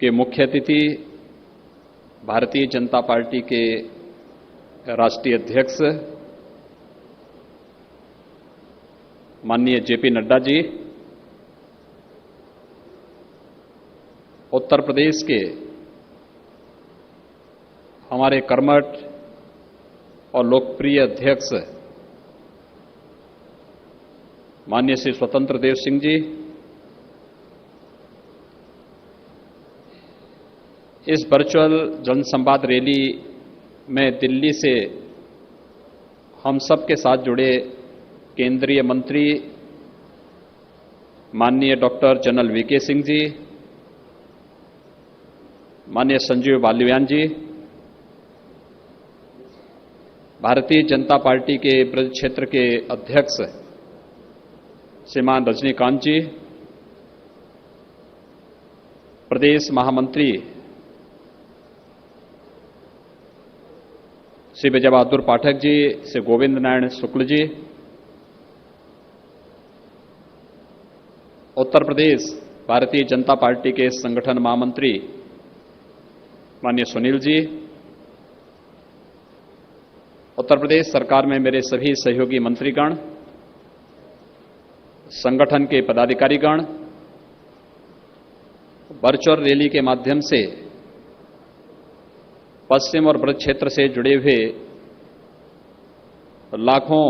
के मुख्य अतिथि भारतीय जनता पार्टी के राष्ट्रीय अध्यक्ष माननीय जेपी नड्डा जी, उत्तर प्रदेश के हमारे कर्मठ और लोकप्रिय अध्यक्ष माननीय श्री स्वतंत्र देव सिंह जी, इस वर्चुअल जनसंवाद रैली में दिल्ली से हम सब के साथ जुड़े केंद्रीय मंत्री माननीय doctor general VK Singh ji, माननीय संजीव बालियान जी, भारतीय जनता पार्टी के ब्रज क्षेत्र के अध्यक्ष श्रीमान रजनीकांत जी, प्रदेश महामंत्री श्री विजय बहादुर पाठक जी, श्री गोविंद नारायण शुक्ल जी, उत्तर प्रदेश भारतीय जनता पार्टी के संगठन महामंत्री माननीय सुनील जी, उत्तर प्रदेश सरकार में मेरे सभी सहयोगी मंत्रीगण, संगठन के पदाधिकारीगण, वर्चुअल रैली के माध्यम से पश्चिम और ब्रज क्षेत्र से जुड़े हुए लाखों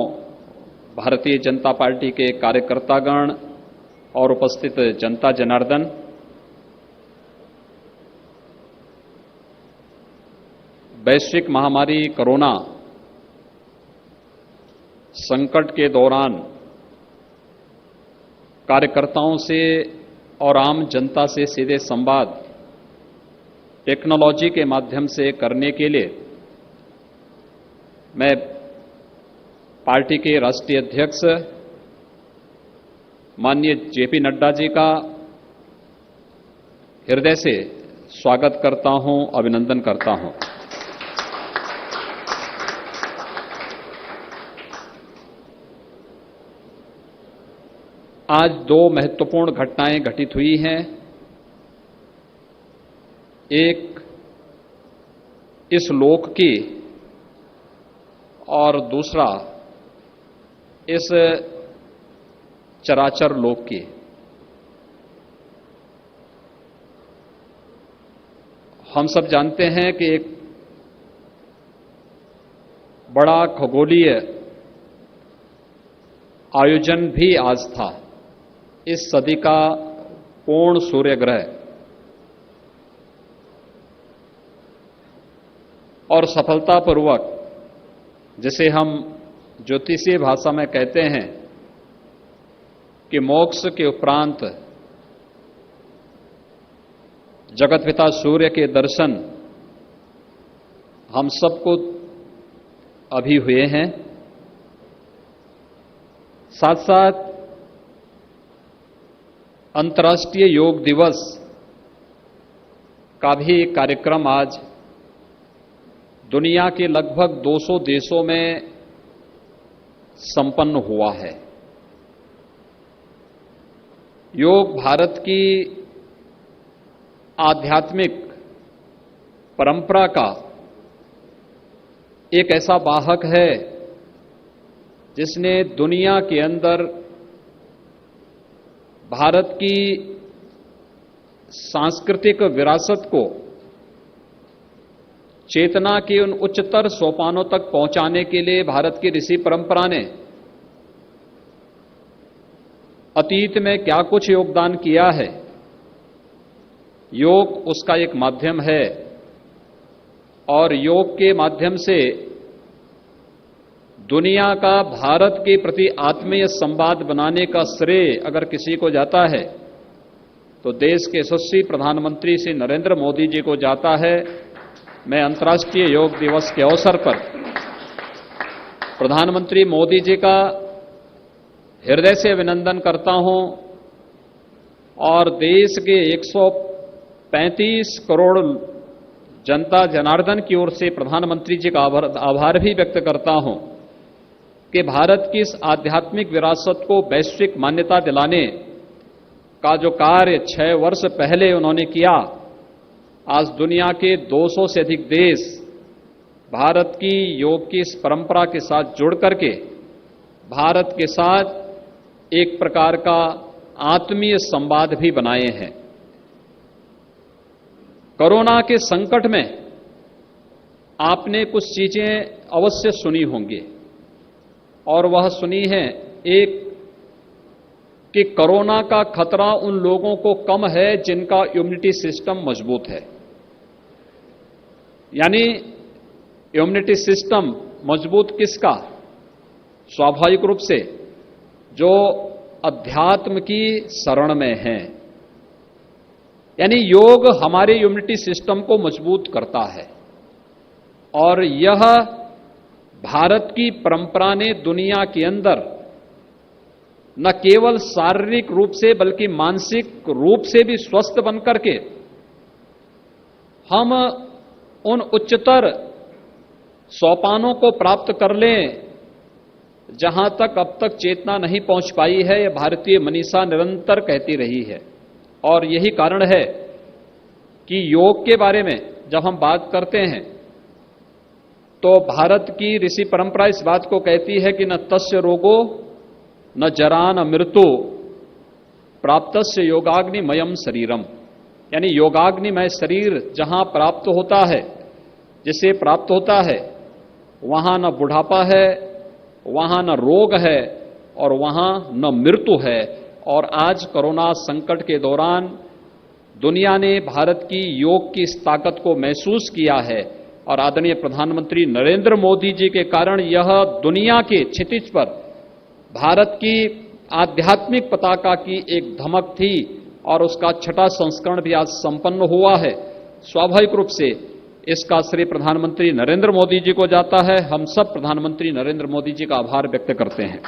भारतीय जनता पार्टी के कार्यकर्तागण और उपस्थित जनता जनार्दन, वैश्विक महामारी कोरोना संकट के दौरान कार्यकर्ताओं से और आम जनता से सीधे संवाद टेक्नोलॉजी के माध्यम से करने के लिए मैं पार्टी के राष्ट्रीय अध्यक्ष माननीय जेपी नड्डा जी का हृदय से स्वागत करता हूं, अभिनंदन करता हूं। आज दो महत्वपूर्ण घटनाएं घटित हुई हैं। एक इस लोक की और दूसरा इस चराचर लोक की। हम सब जानते हैं कि एक बड़ा खगोलीय आयोजन भी आज था, इस सदी का पूर्ण सूर्य ग्रह, और सफलतापूर्वक, जिसे हम ज्योतिषीय भाषा में कहते हैं कि मोक्ष के उपरांत जगतपिता सूर्य के दर्शन हम सबको अभी हुए हैं। साथ साथ अंतर्राष्ट्रीय योग दिवस का भी कार्यक्रम आज दुनिया के लगभग 200 देशों में संपन्न हुआ है। योग भारत की आध्यात्मिक परंपरा का एक ऐसा वाहक है जिसने दुनिया के अंदर भारत की सांस्कृतिक विरासत को चेतना के उन उच्चतर सोपानों तक पहुंचाने के लिए भारत की ऋषि परंपरा ने अतीत में क्या कुछ योगदान किया है। योग उसका एक माध्यम है और योग के माध्यम से दुनिया का भारत के प्रति आत्मीय संवाद बनाने का श्रेय अगर किसी को जाता है तो देश के यशस्वी प्रधानमंत्री श्री नरेंद्र मोदी जी को जाता है। मैं अंतर्राष्ट्रीय योग दिवस के अवसर पर प्रधानमंत्री मोदी जी का हृदय से अभिनंदन करता हूं और देश के 135 करोड़ जनता जनार्दन की ओर से प्रधानमंत्री जी का आभार भी व्यक्त करता हूं कि भारत की इस आध्यात्मिक विरासत को वैश्विक मान्यता दिलाने का जो कार्य 6 वर्ष पहले उन्होंने किया आज दुनिया के 200 से अधिक देश भारत की योग की इस परंपरा के साथ जुड़ करके भारत के साथ एक प्रकार का आत्मीय संवाद भी बनाए हैं। कोरोना के संकट में आपने कुछ चीजें अवश्य सुनी होंगी और वह सुनी है, एक कि कोरोना का खतरा उन लोगों को कम है जिनका इम्यूनिटी सिस्टम मजबूत है। यानी इम्यूनिटी सिस्टम मजबूत किसका? स्वाभाविक रूप से जो अध्यात्म की शरण में है। यानी योग हमारे इम्यूनिटी सिस्टम को मजबूत करता है और यह भारत की परंपरा ने दुनिया के अंदर न केवल शारीरिक रूप से बल्कि मानसिक रूप से भी स्वस्थ बनकर के हम उन उच्चतर सोपानों को प्राप्त कर लें जहां तक अब तक चेतना नहीं पहुंच पाई है, यह भारतीय मनीषा निरंतर कहती रही है। और यही कारण है कि योग के बारे में जब हम बात करते हैं तो भारत की ऋषि परंपरा इस बात को कहती है कि न तस्य रोगो न जरा न मृत्यु प्राप्तस्य योगाग्निमयम शरीरम। यानी योगाग्निमय शरीर जहां प्राप्त होता है, जिसे प्राप्त होता है, वहां न बुढ़ापा है, वहां न रोग है और वहां न मृत्यु है। और आज कोरोना संकट के दौरान दुनिया ने भारत की योग की इस ताकत को महसूस किया है और आदरणीय प्रधानमंत्री नरेंद्र मोदी जी के कारण यह दुनिया के क्षितिज पर भारत की आध्यात्मिक पताका की एक धमक थी और उसका छठा संस्करण भी आज संपन्न हुआ है। स्वाभाविक रूप से इसका श्री प्रधानमंत्री नरेंद्र मोदी जी को जाता है। हम सब प्रधानमंत्री नरेंद्र मोदी जी का आभार व्यक्त करते हैं।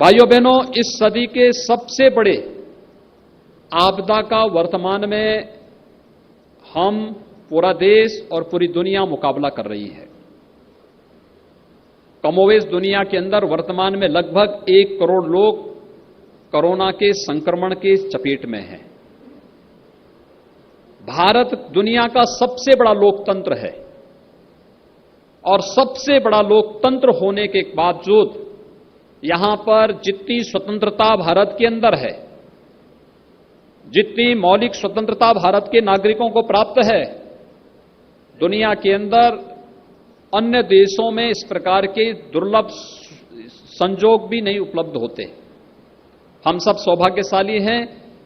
भाइयों बहनों, इस सदी के सबसे बड़े आपदा का वर्तमान में हम पूरा देश और पूरी दुनिया मुकाबला कर रही है। कमोवेश दुनिया के अंदर वर्तमान में लगभग 1 करोड़ लोग कोरोना के संक्रमण के चपेट में हैं। भारत दुनिया का सबसे बड़ा लोकतंत्र है और सबसे बड़ा लोकतंत्र होने के बावजूद यहां पर जितनी स्वतंत्रता भारत के अंदर है, जितनी मौलिक स्वतंत्रता भारत के नागरिकों को प्राप्त है, दुनिया के अंदर अन्य देशों में इस प्रकार के दुर्लभ संजोग भी नहीं उपलब्ध होते। हम सब सौभाग्यशाली हैं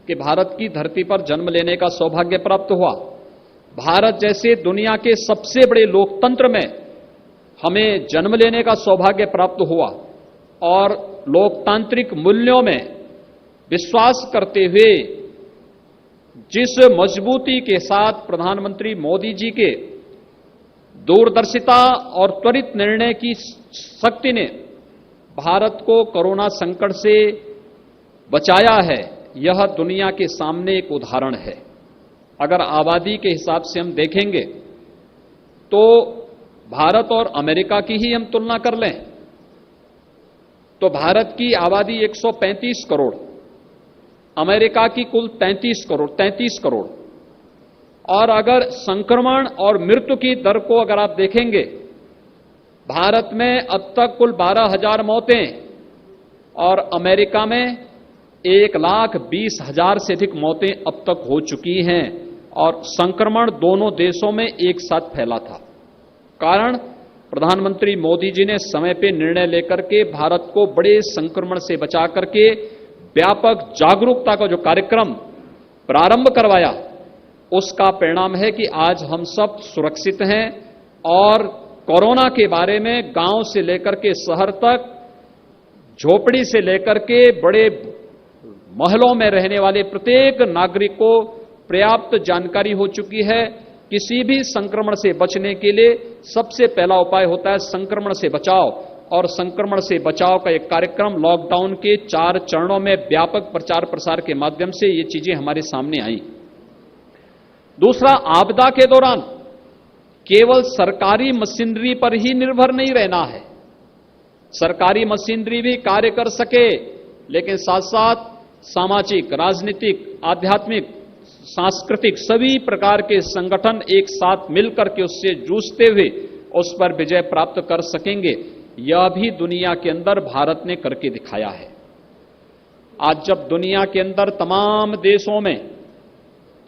कि भारत की धरती पर जन्म लेने का सौभाग्य प्राप्त हुआ। भारत जैसे दुनिया के सबसे बड़े लोकतंत्र में हमें जन्म लेने का सौभाग्य प्राप्त हुआ और लोकतांत्रिक मूल्यों में विश्वास करते हुए जिस मजबूती के साथ प्रधानमंत्री मोदी जी के दूरदर्शिता और त्वरित निर्णय की शक्ति ने भारत को कोरोना संकट से बचाया है, यह दुनिया के सामने एक उदाहरण है। अगर आबादी के हिसाब से हम देखेंगे तो भारत और अमेरिका की ही हम तुलना कर लें तो भारत की आबादी 135 करोड़, अमेरिका की कुल 33 करोड़। और अगर संक्रमण और मृत्यु की दर को अगर आप देखेंगे, भारत में अब तक कुल 12,000 मौतें और अमेरिका में 1,20,000 से अधिक मौतें अब तक हो चुकी हैं और संक्रमण दोनों देशों में एक साथ फैला था। कारण प्रधानमंत्री मोदी जी ने समय पे निर्णय लेकर के भारत को बड़े संक्रमण से बचा करके व्यापक जागरूकता का जो कार्यक्रम प्रारंभ करवाया, उसका परिणाम है कि आज हम सब सुरक्षित हैं और कोरोना के बारे में गांव से लेकर के शहर तक, झोपड़ी से लेकर के बड़े महलों में रहने वाले प्रत्येक नागरिक को पर्याप्त जानकारी हो चुकी है। किसी भी संक्रमण से बचने के लिए सबसे पहला उपाय होता है संक्रमण से बचाव, और संक्रमण से बचाव का एक कार्यक्रम लॉकडाउन के 4 चरणों में व्यापक प्रचार प्रसार के माध्यम से ये चीजें हमारे सामने आई। दूसरा, आपदा के दौरान केवल सरकारी मशीनरी पर ही निर्भर नहीं रहना है। सरकारी मशीनरी भी कार्य कर सके, लेकिन साथ साथ सामाजिक, राजनीतिक, आध्यात्मिक, सांस्कृतिक सभी प्रकार के संगठन एक साथ मिलकर के उससे जूझते हुए उस पर विजय प्राप्त कर सकेंगे, यह भी दुनिया के अंदर भारत ने करके दिखाया है। आज जब दुनिया के अंदर तमाम देशों में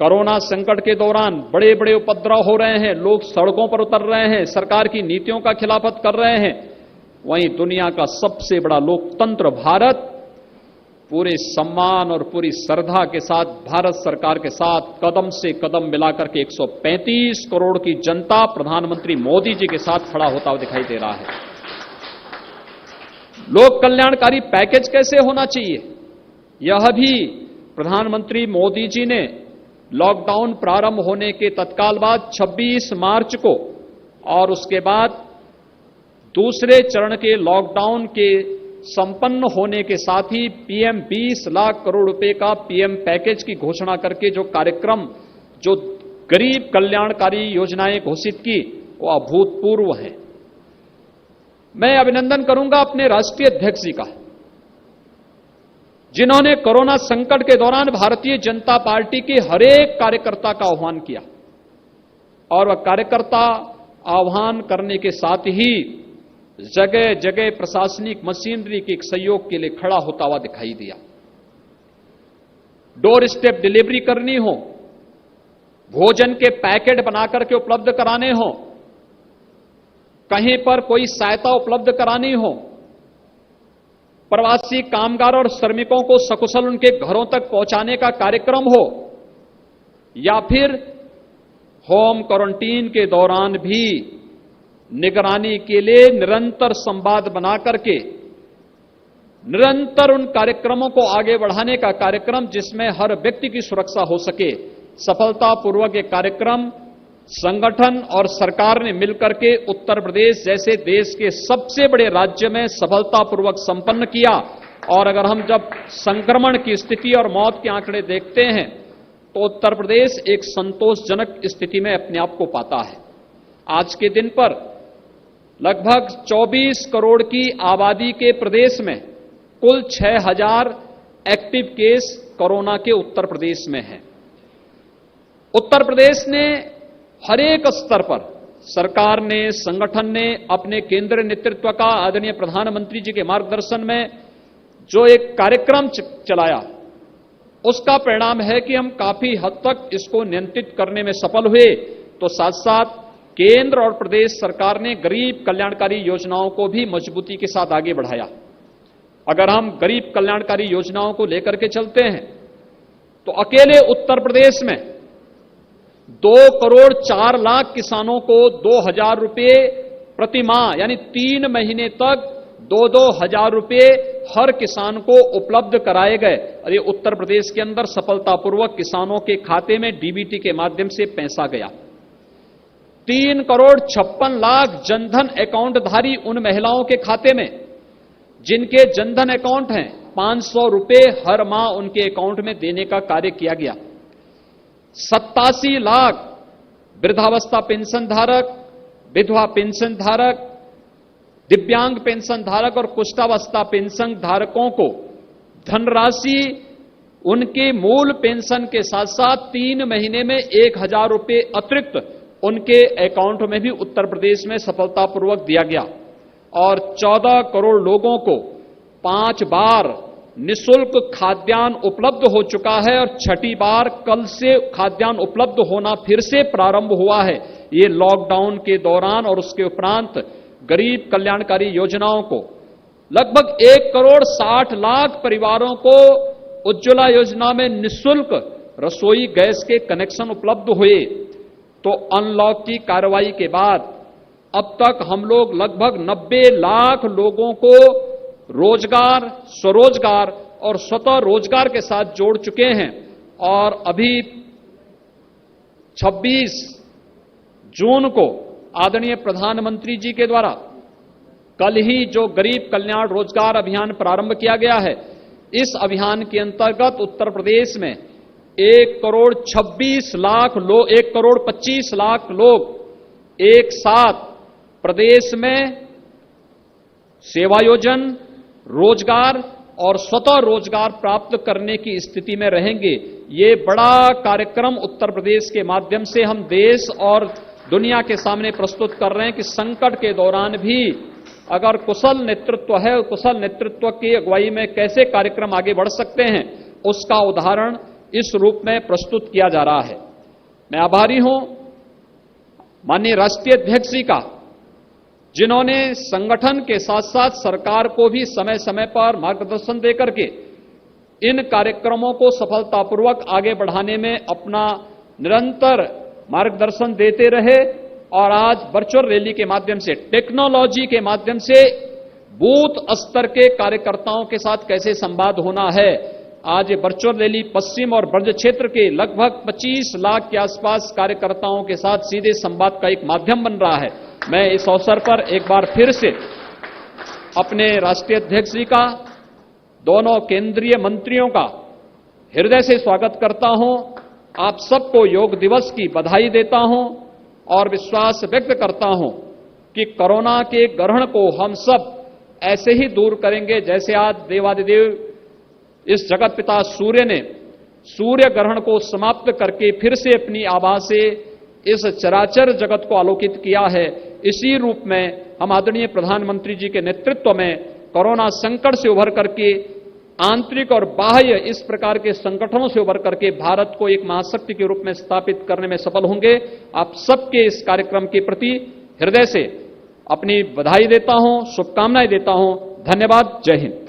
कोरोना संकट के दौरान बड़े बड़े उपद्रव हो रहे हैं, लोग सड़कों पर उतर रहे हैं, सरकार की नीतियों का खिलाफत कर रहे हैं, वहीं दुनिया का सबसे बड़ा लोकतंत्र भारत पूरे सम्मान और पूरी श्रद्धा के साथ भारत सरकार के साथ कदम से कदम मिलाकर के 135 करोड़ की जनता प्रधानमंत्री मोदी जी के साथ खड़ा होता हुआ दिखाई दे रहा है। लोक कल्याणकारी पैकेज कैसे होना चाहिए, यह भी प्रधानमंत्री मोदी जी ने लॉकडाउन प्रारंभ होने के तत्काल बाद 26 मार्च को और उसके बाद दूसरे चरण के लॉकडाउन के संपन्न होने के साथ ही पीएम 20 लाख करोड़ रुपए का पीएम पैकेज की घोषणा करके जो कार्यक्रम, जो गरीब कल्याणकारी योजनाएं घोषित की, वो अभूतपूर्व है। मैं अभिनंदन करूंगा अपने राष्ट्रीय अध्यक्ष जी का, जिन्होंने कोरोना संकट के दौरान भारतीय जनता पार्टी के हर एक कार्यकर्ता का आह्वान किया और वह कार्यकर्ता आह्वान करने के साथ ही जगह जगह प्रशासनिक मशीनरी के सहयोग के लिए खड़ा होता हुआ दिखाई दिया। डोर स्टेप डिलीवरी करनी हो, भोजन के पैकेट बनाकर के उपलब्ध कराने हो, कहीं पर कोई सहायता उपलब्ध करानी हो, प्रवासी कामगार और श्रमिकों को सकुशल उनके घरों तक पहुंचाने का कार्यक्रम हो, या फिर होम क्वारंटीन के दौरान भी निगरानी के लिए निरंतर संवाद बना करके निरंतर उन कार्यक्रमों को आगे बढ़ाने का कार्यक्रम, जिसमें हर व्यक्ति की सुरक्षा हो सके, सफलतापूर्वक ये कार्यक्रम संगठन और सरकार ने मिलकर के उत्तर प्रदेश जैसे देश के सबसे बड़े राज्य में सफलतापूर्वक संपन्न किया। और अगर हम जब संक्रमण की स्थिति और मौत के आंकड़े देखते हैं तो उत्तर प्रदेश एक संतोषजनक स्थिति में अपने आप को पाता है। आज के दिन पर लगभग 24 करोड़ की आबादी के प्रदेश में कुल 6000 एक्टिव केस कोरोना के उत्तर प्रदेश में हैं। उत्तर प्रदेश ने हर एक स्तर पर सरकार ने, संगठन ने अपने केंद्रीय नेतृत्व का, आदरणीय प्रधानमंत्री जी के मार्गदर्शन में जो एक कार्यक्रम चलाया, उसका परिणाम है कि हम काफी हद तक इसको नियंत्रित करने में सफल हुए। तो साथ साथ केंद्र और प्रदेश सरकार ने गरीब कल्याणकारी योजनाओं को भी मजबूती के साथ आगे बढ़ाया। अगर हम गरीब कल्याणकारी योजनाओं को लेकर के चलते हैं तो अकेले उत्तर प्रदेश में 2 करोड़ 4 लाख किसानों को 2000 रुपये प्रति माह, यानी 3 महीने तक 2-2 हजार रुपये हर किसान को उपलब्ध कराए गए। और ये उत्तर प्रदेश के अंदर सफलतापूर्वक किसानों के खाते में डीबीटी के माध्यम से पैसा गया। 3 करोड़ 56 लाख जनधन अकाउंटधारी उन महिलाओं के खाते में जिनके जनधन अकाउंट हैं, 500 रुपये हर माह उनके अकाउंट में देने का कार्य किया गया। 87 लाख वृद्धावस्था पेंशन धारक, विधवा पेंशन धारक, दिव्यांग पेंशन धारक और कुष्ठावस्था पेंशन धारकों को धनराशि उनके मूल पेंशन के साथ साथ 3 महीने में 1000 रुपये अतिरिक्त उनके अकाउंट में भी उत्तर प्रदेश में सफलतापूर्वक दिया गया। और 14 करोड़ लोगों को 5 बार निःशुल्क खाद्यान्न उपलब्ध हो चुका है और 6ठी बार कल से खाद्यान्न उपलब्ध होना फिर से प्रारंभ हुआ है। ये लॉकडाउन के दौरान और उसके उपरांत गरीब कल्याणकारी योजनाओं को लगभग 1 करोड़ 60 लाख परिवारों को उज्ज्वला योजना में निःशुल्क रसोई गैस के कनेक्शन उपलब्ध हुए। तो अनलॉक की कार्रवाई के बाद अब तक हम लोग लगभग 90 लाख लोगों को रोजगार, स्वरोजगार और स्वतः रोजगार के साथ जोड़ चुके हैं। और अभी 26 जून को आदरणीय प्रधानमंत्री जी के द्वारा कल ही जो गरीब कल्याण रोजगार अभियान प्रारंभ किया गया है, इस अभियान के अंतर्गत उत्तर प्रदेश में 1 करोड़ 26 लाख लोग, 1 करोड़ 25 लाख लोग एक साथ प्रदेश में सेवायोजन, रोजगार और स्वतः रोजगार प्राप्त करने की स्थिति में रहेंगे। ये बड़ा कार्यक्रम उत्तर प्रदेश के माध्यम से हम देश और दुनिया के सामने प्रस्तुत कर रहे हैं कि संकट के दौरान भी अगर कुशल नेतृत्व है, कुशल नेतृत्व की अगुवाई में कैसे कार्यक्रम आगे बढ़ सकते हैं, उसका उदाहरण इस रूप में प्रस्तुत किया जा रहा है। मैं आभारी हूं माननीय राष्ट्रीय अध्यक्ष जी का, जिन्होंने संगठन के साथ साथ सरकार को भी समय समय पर मार्गदर्शन देकर के इन कार्यक्रमों को सफलतापूर्वक आगे बढ़ाने में अपना निरंतर मार्गदर्शन देते रहे और आज वर्चुअल रैली के माध्यम से, टेक्नोलॉजी के माध्यम से बूथ स्तर के कार्यकर्ताओं के साथ कैसे संवाद होना है, आज ये वर्चुअल रैली पश्चिम और ब्रज क्षेत्र के लगभग 25 लाख के आसपास कार्यकर्ताओं के साथ सीधे संवाद का एक माध्यम बन रहा है। मैं इस अवसर पर एक बार फिर से अपने राष्ट्रीय अध्यक्ष जी का, दोनों केंद्रीय मंत्रियों का हृदय से स्वागत करता हूं। आप सबको योग दिवस की बधाई देता हूं और विश्वास व्यक्त करता हूं कि कोरोना के ग्रहण को हम सब ऐसे ही दूर करेंगे जैसे आज देवादिदेव इस जगत पिता सूर्य ने सूर्य ग्रहण को समाप्त करके फिर से अपनी आभा से इस चराचर जगत को आलोकित किया है। इसी रूप में हम आदरणीय प्रधानमंत्री जी के नेतृत्व में कोरोना संकट से उभर करके, आंतरिक और बाह्य इस प्रकार के संगठनों से उभर करके भारत को एक महाशक्ति के रूप में स्थापित करने में सफल होंगे। आप सबके इस कार्यक्रम के प्रति हृदय से अपनी बधाई देता हूं, शुभकामनाएं देता हूं। धन्यवाद। जय हिंद।